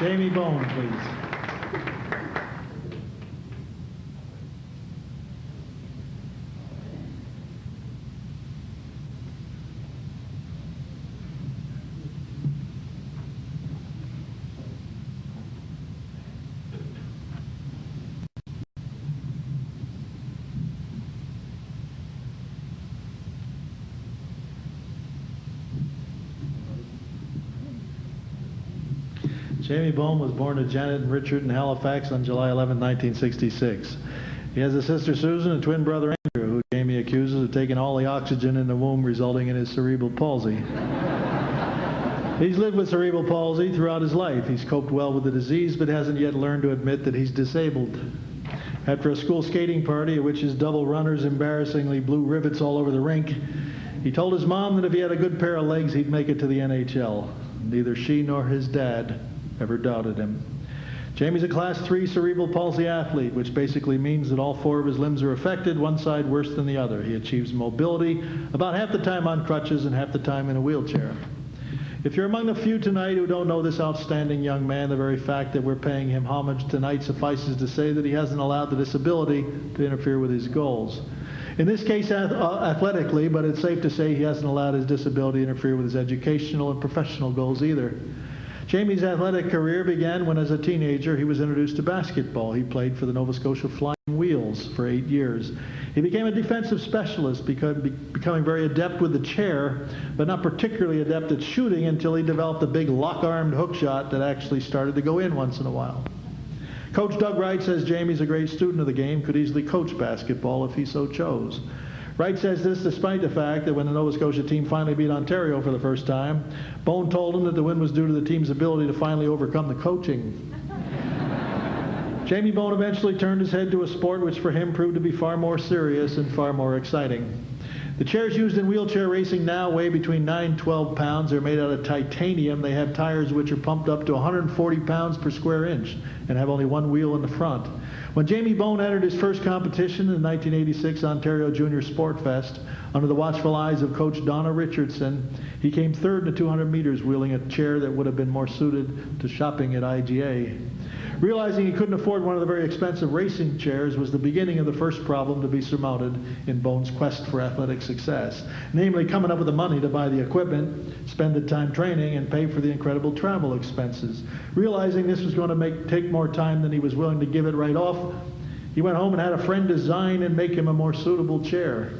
Jamie Bone, please. Jamie Bone was born to Janet and Richard in Halifax on July 11, 1966. He has a sister Susan and twin brother Andrew, who Jamie accuses of taking all the oxygen in the womb, resulting in his cerebral palsy. He's lived with cerebral palsy throughout his life. He's coped well with the disease, but hasn't yet learned to admit that he's disabled. After a school skating party at which his double runners embarrassingly blew rivets all over the rink, he told his mom that if he had a good pair of legs, he'd make it to the NHL. Neither she nor his dad ever doubted him. Jamie's a Class 3 cerebral palsy athlete, which basically means that all four of his limbs are affected, one side worse than the other. He achieves mobility about half the time on crutches and half the time in a wheelchair. If you're among the few tonight who don't know this outstanding young man, the very fact that we're paying him homage tonight suffices to say that he hasn't allowed the disability to interfere with his goals. In this case, athletically, but it's safe to say he hasn't allowed his disability to interfere with his educational and professional goals either. Jamie's athletic career began when, as a teenager, he was introduced to basketball. He played for the Nova Scotia Flying Wheels for 8 years. He became a defensive specialist, becoming very adept with the chair, but not particularly adept at shooting until he developed a big lock-armed hook shot that actually started to go in once in a while. Coach Doug Wright says Jamie's a great student of the game, could easily coach basketball if he so chose. Wright says this despite the fact that when the Nova Scotia team finally beat Ontario for the first time, Bone told him that the win was due to the team's ability to finally overcome the coaching. Jamie Bone eventually turned his head to a sport which for him proved to be far more serious and far more exciting. The chairs used in wheelchair racing now weigh between 9 and 12 pounds. They're made out of titanium. They have tires which are pumped up to 140 pounds per square inch and have only one wheel in the front. When Jamie Bone entered his first competition in the 1986 Ontario Junior Sport Fest, under the watchful eyes of Coach Donna Richardson, he came third in the 200 meters, wheeling a chair that would have been more suited to shopping at IGA. Realizing he couldn't afford one of the very expensive racing chairs was the beginning of the first problem to be surmounted in Bone's quest for athletic success, namely coming up with the money to buy the equipment, spend the time training, and pay for the incredible travel expenses. Realizing this was going to take more time than he was willing to give it right off, he went home and had a friend design and make him a more suitable chair.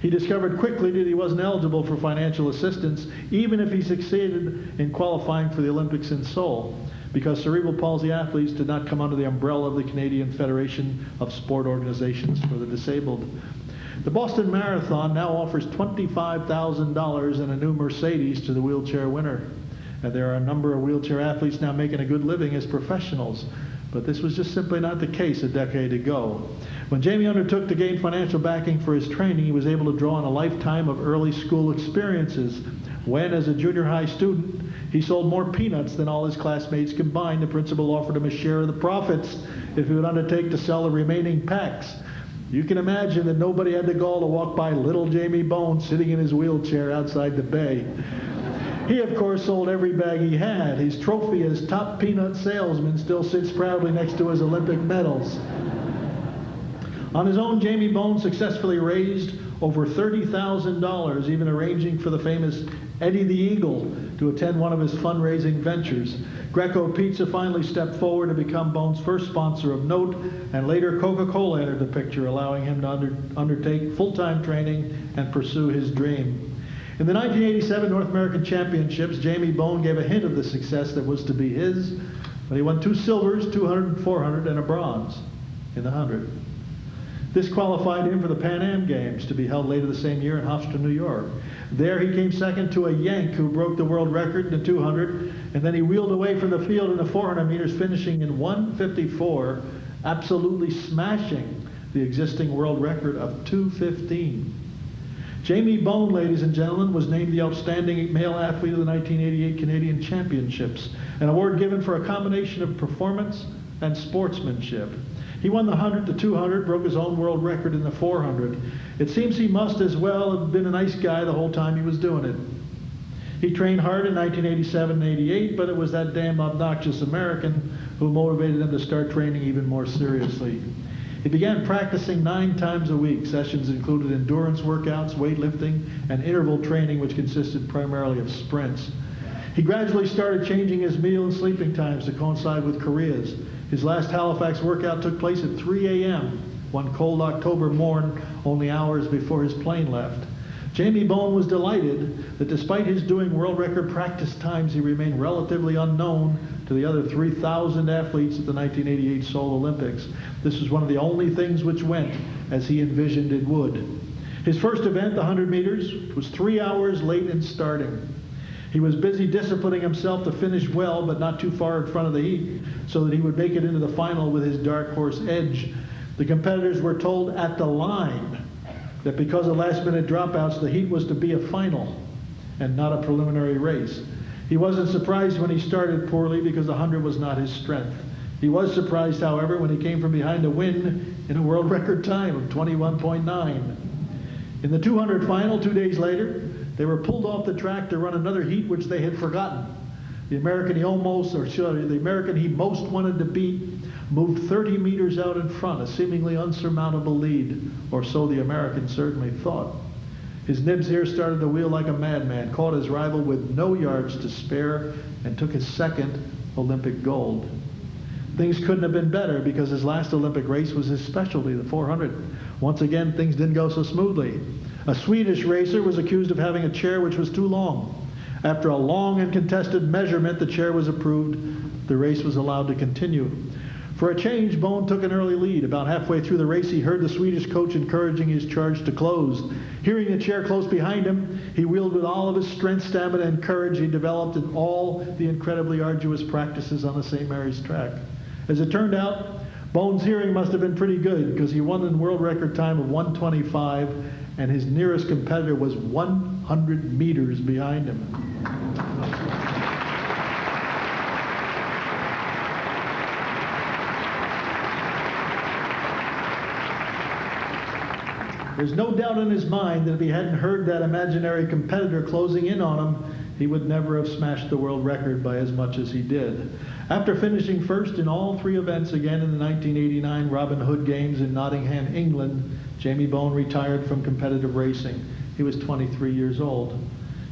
He discovered quickly that he wasn't eligible for financial assistance, even if he succeeded in qualifying for the Olympics in Seoul, because cerebral palsy athletes did not come under the umbrella of the Canadian Federation of Sport Organizations for the Disabled. The Boston Marathon now offers $25,000 and a new Mercedes to the wheelchair winner. And there are a number of wheelchair athletes now making a good living as professionals. But this was just simply not the case a decade ago. When Jamie undertook to gain financial backing for his training, he was able to draw on a lifetime of early school experiences. When, as a junior high student, he sold more peanuts than all his classmates combined, the principal offered him a share of the profits if he would undertake to sell the remaining packs. You can imagine that nobody had the gall to walk by little Jamie Bone sitting in his wheelchair outside the bay. He, of course, sold every bag he had. His trophy as top peanut salesman still sits proudly next to his Olympic medals. On his own, Jamie Bone successfully raised over $30,000, even arranging for the famous Eddie the Eagle to attend one of his fundraising ventures. Greco Pizza finally stepped forward to become Bone's first sponsor of note, and later Coca-Cola entered the picture, allowing him to undertake full-time training and pursue his dream. In the 1987 North American Championships, Jamie Bone gave a hint of the success that was to be his, but he won 2 silvers, 200 and 400, and a bronze in the 100. This qualified him for the Pan Am Games to be held later the same year in Hofstra, New York. There he came second to a Yank who broke the world record in the 200, and then he wheeled away from the field in the 400 meters, finishing in 1:54, absolutely smashing the existing world record of 2:15. Jamie Bone, ladies and gentlemen, was named the Outstanding Male Athlete of the 1988 Canadian Championships, an award given for a combination of performance and sportsmanship. He won the 100, the 200, broke his own world record in the 400. It seems he must as well have been a nice guy the whole time he was doing it. He trained hard in 1987 and 88, but it was that damn obnoxious American who motivated him to start training even more seriously. He began practicing 9 times a week. Sessions included endurance workouts, weightlifting, and interval training, which consisted primarily of sprints. He gradually started changing his meal and sleeping times to coincide with Korea's. His last Halifax workout took place at 3 a.m. one cold October morn, only hours before his plane left. Jamie Bone was delighted that despite his doing world record practice times, he remained relatively unknown to the other 3,000 athletes at the 1988 Seoul Olympics. This was one of the only things which went as he envisioned it would. His first event, the 100 meters, was 3 hours late in starting. He was busy disciplining himself to finish well, but not too far in front of the heat, so that he would make it into the final with his dark horse edge. The competitors were told at the line that because of last-minute dropouts, the heat was to be a final and not a preliminary race. He wasn't surprised when he started poorly because the 100 was not his strength. He was surprised, however, when he came from behind to win in a world record time of 21.9. In the 200 final, 2 days later, they were pulled off the track to run another heat which they had forgotten. The American he most wanted to beat moved 30 meters out in front, a seemingly unsurmountable lead, or so the American certainly thought. His nibs here started to wheel like a madman, caught his rival with no yards to spare, and took his second Olympic gold. Things couldn't have been better because his last Olympic race was his specialty, the 400. Once again, things didn't go so smoothly. A Swedish racer was accused of having a chair which was too long. After a long and contested measurement, the chair was approved. The race was allowed to continue. For a change, Bone took an early lead. About halfway through the race, he heard the Swedish coach encouraging his charge to close. Hearing the chair close behind him, he wheeled with all of his strength, stamina, and courage he developed in all the incredibly arduous practices on the St. Mary's track. As it turned out, Bone's hearing must have been pretty good because he won in world record time of 1:25, and his nearest competitor was 100 meters behind him. There's no doubt in his mind that if he hadn't heard that imaginary competitor closing in on him, he would never have smashed the world record by as much as he did. After finishing first in all 3 events again in the 1989 Robin Hood Games in Nottingham, England, Jamie Bone retired from competitive racing. He was 23 years old.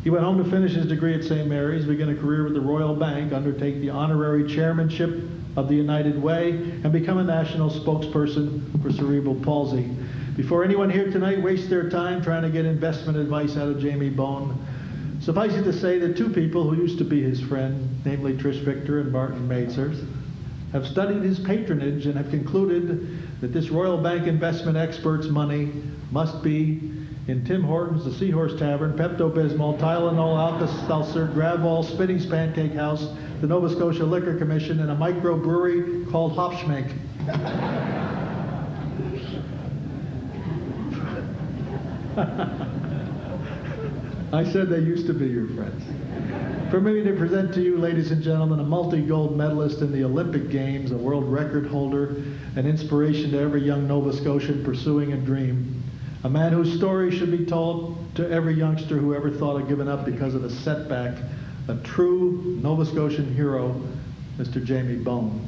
He went home to finish his degree at St. Mary's, begin a career with the Royal Bank, undertake the Honorary Chairmanship of the United Way, and become a national spokesperson for cerebral palsy. Before anyone here tonight wastes their time trying to get investment advice out of Jamie Bone, suffice it to say that 2 people who used to be his friend, namely Trish Victor and Martin Mazers, have studied his patronage and have concluded that this Royal Bank investment expert's money must be in Tim Hortons, the Seahorse Tavern, Pepto-Bismol, Tylenol, Alka-Seltzer, Gravol, Spinny's Pancake House, the Nova Scotia Liquor Commission, and a microbrewery called Hopschmink. I said they used to be your friends. Permit me to present to you, ladies and gentlemen, a multi-gold medalist in the Olympic Games, a world record holder, an inspiration to every young Nova Scotian pursuing a dream, a man whose story should be told to every youngster who ever thought of giving up because of a setback, a true Nova Scotian hero, Mr. Jamie Bone.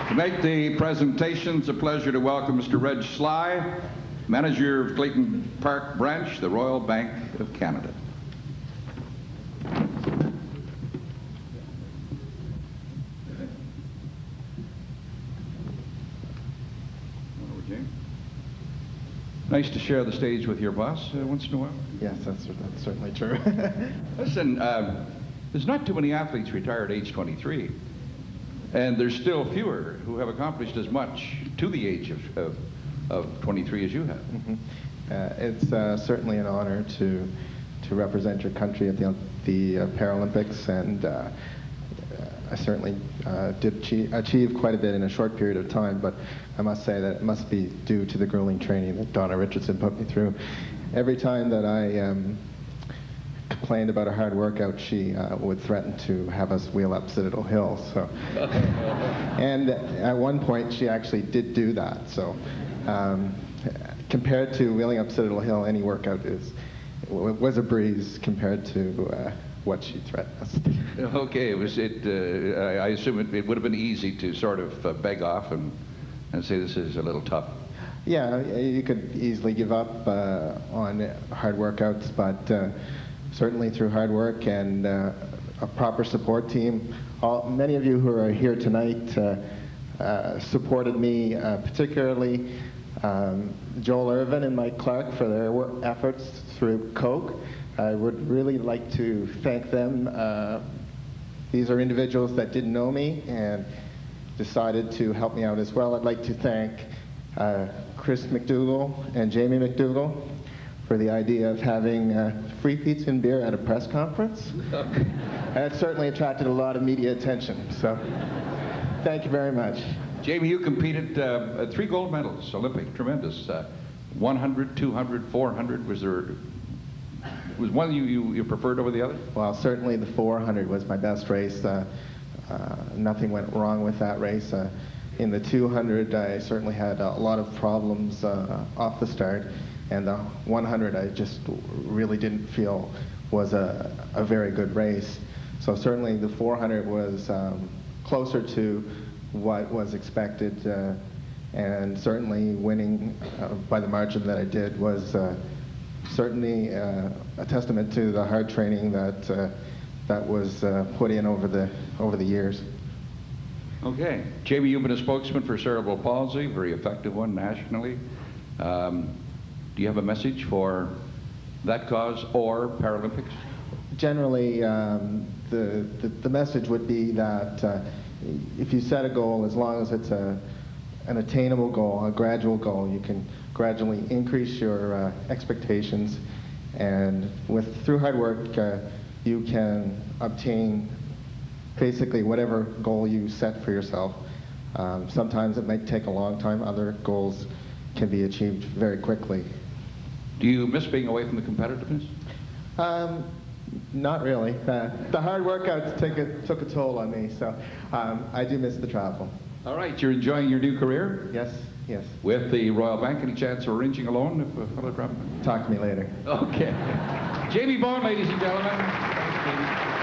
To make the presentation, it's a pleasure to welcome Mr. Reg Sly, Manager of Clayton Park Branch, the Royal Bank of Canada. Nice to share the stage with your boss once in a while. Yes, that's certainly true. Listen, there's not too many athletes retired at age 23. And there's still fewer who have accomplished as much to the age of 23 as you have. Mm-hmm. It's certainly an honor to to represent your country at the Paralympics, and I certainly did achieve quite a bit in a short period of time, but I must say that it must be due to the grueling training that Donna Richardson put me through. Every time that I complained about a hard workout, she would threaten to have us wheel up Citadel Hill. So, and at one point, she actually did do that. So, compared to wheeling up Citadel Hill, any workout was a breeze compared to what she threatened us. Okay, I assume it would have been easy to sort of beg off and say this is a little tough. Yeah, you could easily give up on hard workouts, but certainly through hard work and a proper support team. Many of you who are here tonight supported me, particularly Joel Irvin and Mike Clark for their efforts through Coke. I would really like to thank them. These are individuals that didn't know me and decided to help me out as well. I'd like to thank Chris McDougall and Jamie McDougall for the idea of having free pizza and beer at a press conference. And it certainly attracted a lot of media attention. So thank you very much. Jamie, you competed 3 gold medals, Olympic, tremendous. 100, 200, 400, was one you preferred over the other? Well, certainly the 400 was my best race. Nothing went wrong with that race. In the 200, I certainly had a lot of problems off the start, and the 100 I just really didn't feel was a very good race. So certainly the 400 was closer to what was expected, and certainly winning by the margin that I did was certainly a testament to the hard training that was put in over the years. Okay. Jamie, you've been a spokesman for cerebral palsy, very effective one nationally. Do you have a message for that cause or Paralympics? Generally, the message would be that if you set a goal, as long as it's an attainable goal, a gradual goal, you can gradually increase your expectations, and through hard work, you can obtain basically whatever goal you set for yourself. Sometimes it might take a long time. Other goals can be achieved very quickly. Do you miss being away from the competitiveness? Not really. The hard workouts took a toll on me, so I do miss the travel. All right, you're enjoying your new career? Yes, yes. With the Royal Bank, any chance of arranging a loan if a fellow dropped? Talk to me later. Okay. Jamie Bone, ladies and gentlemen. Thanks, Jamie.